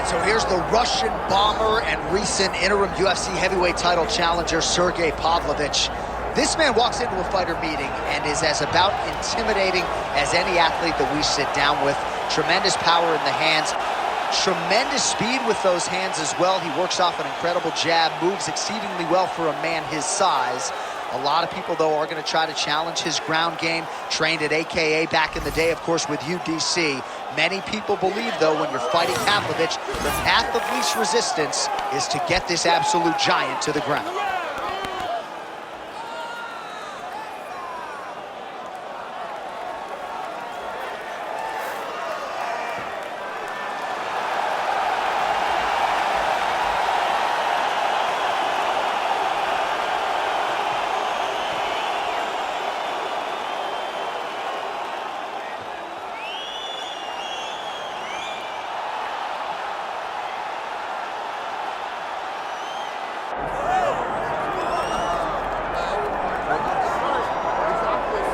right, so here's the Russian bomber and recent interim UFC heavyweight title challenger, Sergei Pavlovich. This man walks into a fighter meeting and is as about intimidating as any athlete that we sit down with. Tremendous power in the hands, tremendous speed with those hands as well. He works off an incredible jab, moves exceedingly well for a man his size. A lot of people, though, are going to try to challenge his ground game. Trained at AKA back in the day, of course, with UDC. Many people believe, though, when you're fighting Pavlovich, the path of least resistance is to get this absolute giant to the ground.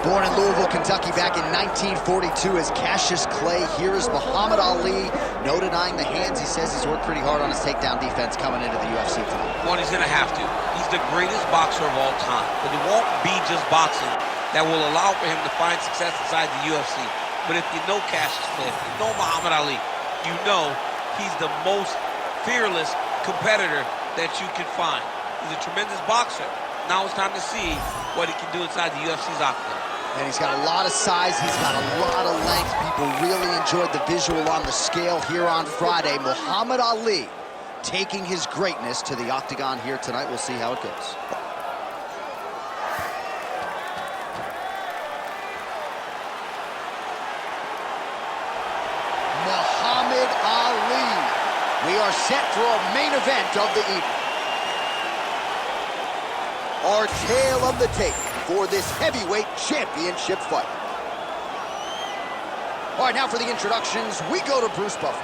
Born in Louisville, Kentucky back in 1942 as Cassius Clay. Here is Muhammad Ali. No denying the hands. He says he's worked pretty hard on his takedown defense coming into the UFC fight. Well, he's going to have to. He's the greatest boxer of all time. But it won't be just boxing that will allow for him to find success inside the UFC. But if you know Cassius Clay, if you know Muhammad Ali, you know he's the most fearless competitor that you can find. He's a tremendous boxer. Now it's time to see what he can do inside the UFC's octagon. And he's got a lot of size, he's got a lot of length. People really enjoyed the visual on the scale here on Friday. Muhammad Ali taking his greatness to the octagon here tonight. We'll see how it goes. Muhammad Ali. We are set for a main event of the evening. Our tale of the tape for this heavyweight championship fight. All right, now for the introductions, we go to Bruce Buffer.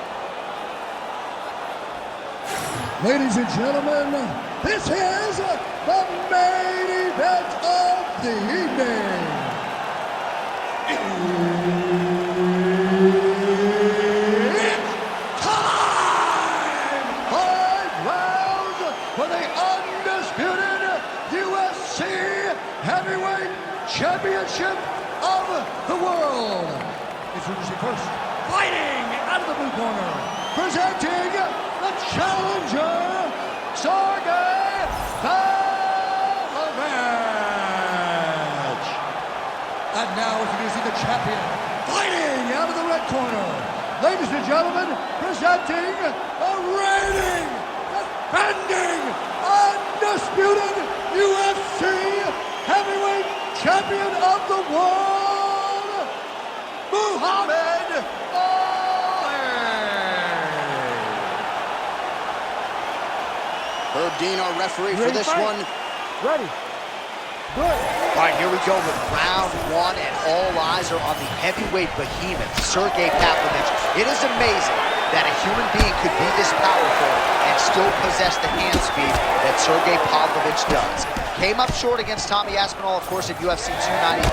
Ladies and gentlemen, this is the main event of the evening. It's time! 5 rounds for the undisputed UFC Heavyweight Championship of the world. Introducing first, fighting out of the blue corner, presenting the challenger, Sergei Pavlovich. And now introducing the champion, fighting out of the red corner, ladies and gentlemen, presenting the reigning, defending, undisputed UFC Heavyweight Champion of the world, Muhammad Ali. Herb Dean, our referee for this one. Ready. Good. All right, here we go with round one, and all eyes are on the heavyweight behemoth, Sergei Pavlovich. It is amazing that a human being could be this powerful and still possess the hand speed that Sergei Pavlovich does. Came up short against Tommy Aspinall, of course, at UFC 295.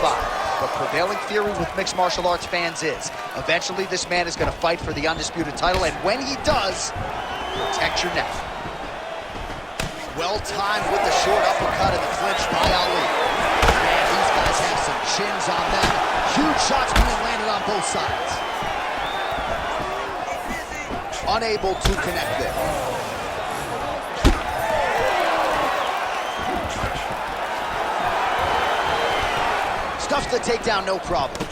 But prevailing theory with mixed martial arts fans is eventually this man is going to fight for the undisputed title, and when he does, protect your neck. Well timed with the short uppercut and the clinch by Ali. Man, these guys have some chins on them. Huge shots being landed on both sides. Unable to connect there. Stuffs the takedown, no problem.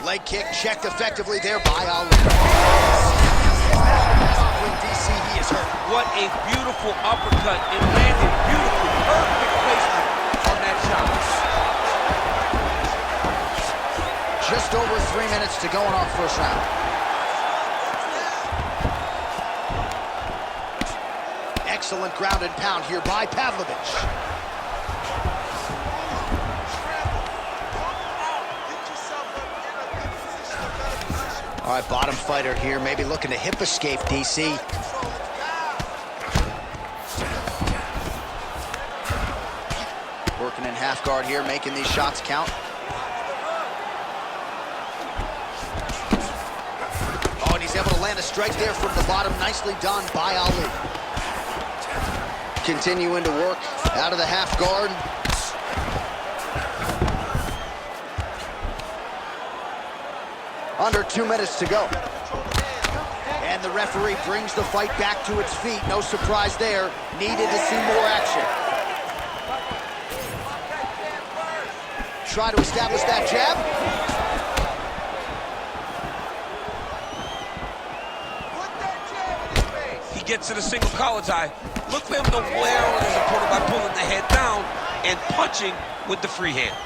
Leg kick checked effectively there by Ali. When DC, he is hurt. What a beautiful uppercut. It landed beautiful, perfect placement on that shot. Just over 3 minutes to go in our first round. Excellent ground and pound here by Pavlovich. All right, bottom fighter here, maybe looking to hip escape, DC. Working in half guard here, making these shots count. land a strike there from the bottom. Nicely done by Ali. Continuing to work out of the half guard. Under 2 minutes to go. And the referee brings the fight back to its feet. No surprise there. Needed to see more action. Try to establish that jab. He gets to the single collar tie. Look for him to wear on his opponent by pulling the head down and punching with the free hand.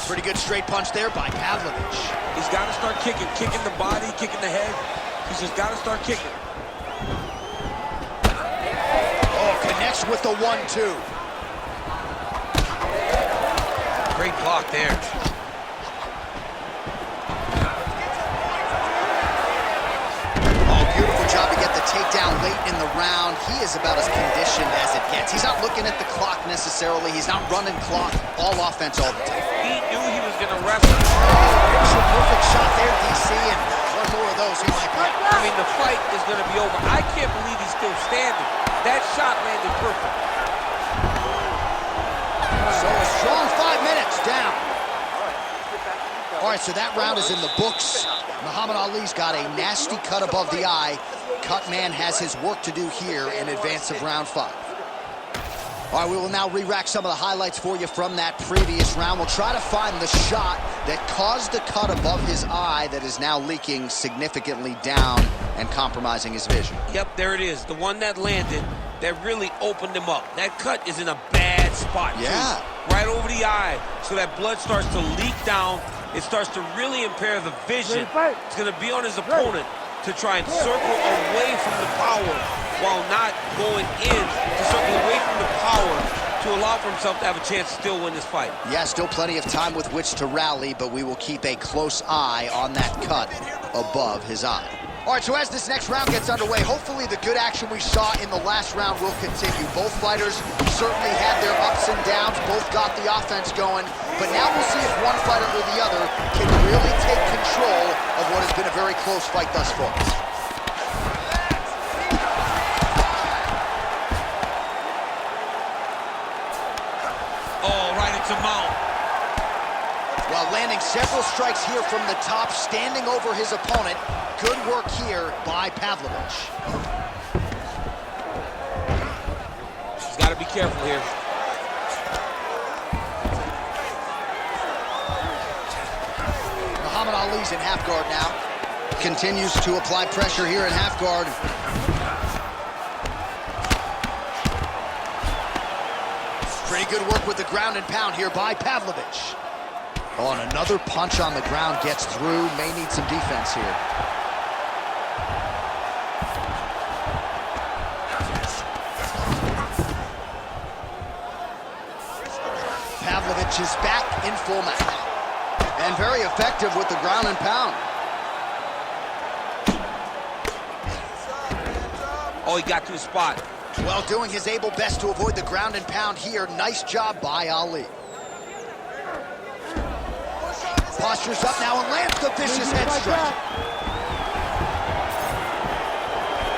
Pretty good straight punch there by Pavlovich. He's got to start kicking the body, kicking the head. He's just got to start kicking. Oh, connects with the 1-2. Great block there. Beautiful job to get the takedown late in the round. He is about as conditioned as it gets. He's not looking at the clock necessarily. He's not running clock. All offense all the time. He knew he was going to wrestle. Perfect shot there, DC, and one more of those he might be out. I mean, the fight is going to be over. I can't believe he's still standing. That shot landed perfect. So a strong 5 minutes down. All right, so that round is in the books. Muhammad Ali's got a nasty cut above the eye. Cut man has his work to do here in advance of round 5. All right, we will now re-rack some of the highlights for you from that previous round. We'll try to find the shot that caused the cut above his eye that is now leaking significantly down and compromising his vision. Yep, there it is. The one that landed that really opened him up. That cut is in a bad spot, yeah, too. Right over the eye, so that blood starts to leak down. It starts to really impair the vision. It's going to be on his opponent to try and circle away from the power while not going in to circle away from the power to allow for himself to have a chance to still win this fight. Yeah, still plenty of time with which to rally, but we will keep a close eye on that cut above his eye. All right, so as this next round gets underway, hopefully the good action we saw in the last round will continue. Both fighters certainly had their ups and downs, both got the offense going, but now we'll see if one fighter or the other can really take control of what has been a very close fight thus far. Oh, right into mount. While landing several strikes here from the top, standing over his opponent. Good work here by Pavlovich. He's got to be careful here. Muhammad Ali's in half guard now. Continues to apply pressure here in half guard. Pretty good work with the ground and pound here by Pavlovich. Oh, and another punch on the ground gets through. May need some defense here. Pavlovich is back in full mount. And very effective with the ground and pound. Oh, he got to his spot. Well, doing his able best to avoid the ground and pound here. Nice job by Ali. Postures up now and lands the vicious head strike.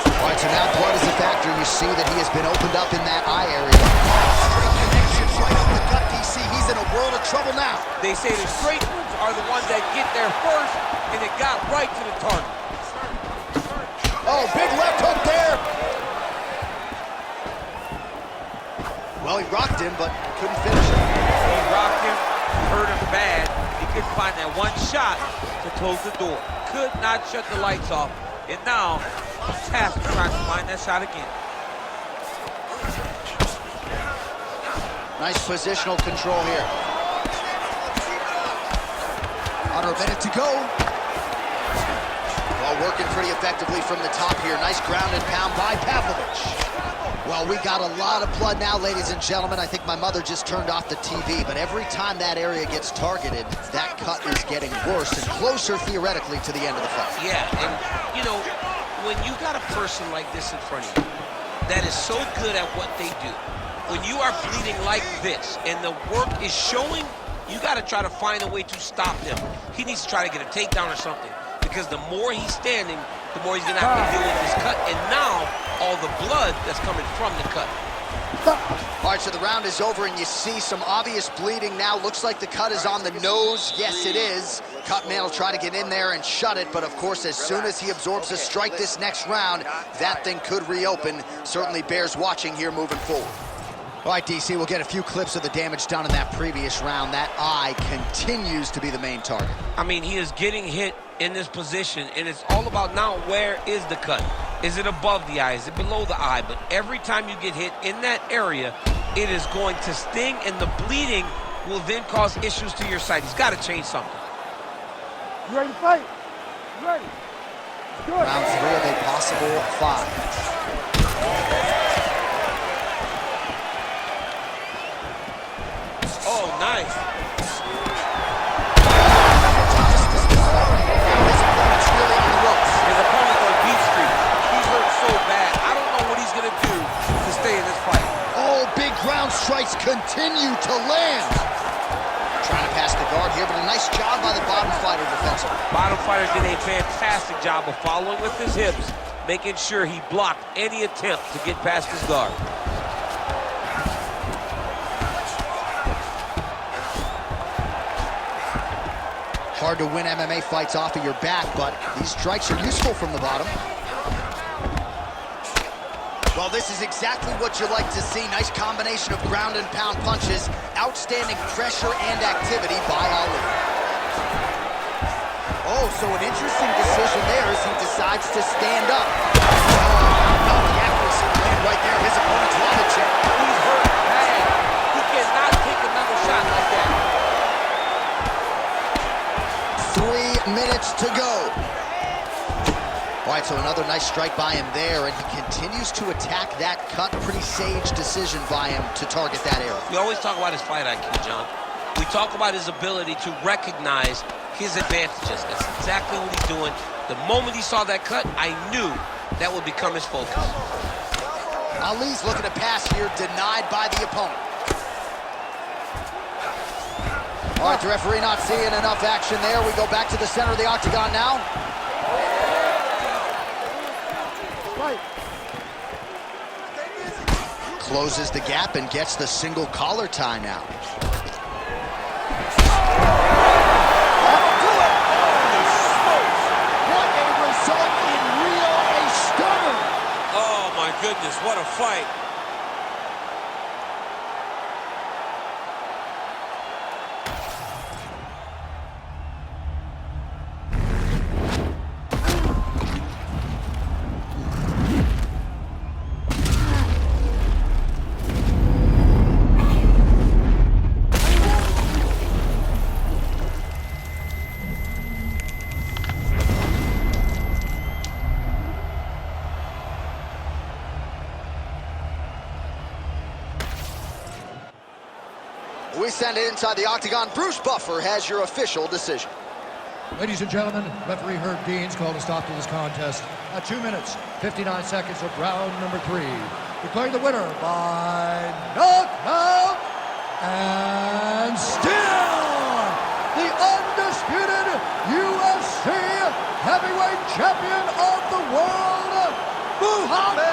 All right, so now blood is a factor. You see that he has been opened up in that eye area. Straight connection right up the gut, DC. He's in a world of trouble now. They say the straight ones are the ones that get there first, and it got right to the target. Oh, big left hook there. Well, he rocked him, but couldn't finish him. He rocked him, hurt him bad. He couldn't find that one shot to close the door. Could not shut the lights off, and now he's tasked with trying to find that shot again. Nice positional control here. Under a minute to go. Well, working pretty effectively from the top here. Nice ground and pound by Pavlovich. Well, we got a lot of blood now, ladies and gentlemen. I think my mother just turned off the TV, but every time that area gets targeted, that cut is getting worse and closer, theoretically, to the end of the fight. Yeah, and, you know, when you got a person like this in front of you that is so good at what they do, when you are bleeding like this and the work is showing you got to try to find a way to stop him. He needs to try to get a takedown or something, because the more he's standing, the more he's going to have to deal with this cut, and now all the blood that's coming from the cut. All right, so the round is over, and you see some obvious bleeding now. Looks like the cut is on the nose. Yes, it is. Cutman will try to get in there and shut it, but of course, as soon as he absorbs a strike this next round, that thing could reopen. Certainly bears watching here moving forward. All right, DC, we'll get a few clips of the damage done in that previous round. That eye continues to be the main target. I mean, he is getting hit in this position, and it's all about now, where is the cut? Is it above the eye? Is it below the eye? But every time you get hit in that area, it is going to sting, and the bleeding will then cause issues to your sight. He's got to change something. You ready to fight? You ready? Good. Round 3 of a possible 5. Oh, nice. His opponent's on beat street. He's hurt so bad. I don't know what he's going to do to stay in this fight. Oh, big ground strikes continue to land. Trying to pass the guard here, but a nice job by the bottom fighter defensively. Bottom fighter did a fantastic job of following with his hips, making sure he blocked any attempt to get past his guard. Hard to win MMA fights off of your back, but these strikes are useful from the bottom. Well, this is exactly what you like to see. Nice combination of ground and pound punches. Outstanding pressure and activity by Ali. Oh, so an interesting decision there as he decides to stand up. Oh, the accuracy land right there. His opponent's wanted check. He's hurt bad. He cannot take another shot like that. 3 minutes to go. All right, so another nice strike by him there, and he continues to attack that cut. Pretty sage decision by him to target that area. We always talk about his fight IQ, John. We talk about his ability to recognize his advantages. That's exactly what he's doing. The moment he saw that cut, I knew that would become his focus. Ali's looking to pass here, denied by the opponent. All right, the referee not seeing enough action there. We go back to the center of the octagon now. Right. Closes the gap and gets the single collar tie now. What a result in Rio, a stunner. Oh, my goodness, what a fight. We send it inside the octagon. Bruce Buffer has your official decision. Ladies and gentlemen, referee Herb Deans called a stop to this contest at 2 minutes, 59 seconds of round number 3. Declaring the winner by knockout and still the undisputed UFC heavyweight champion of the world, Muhammad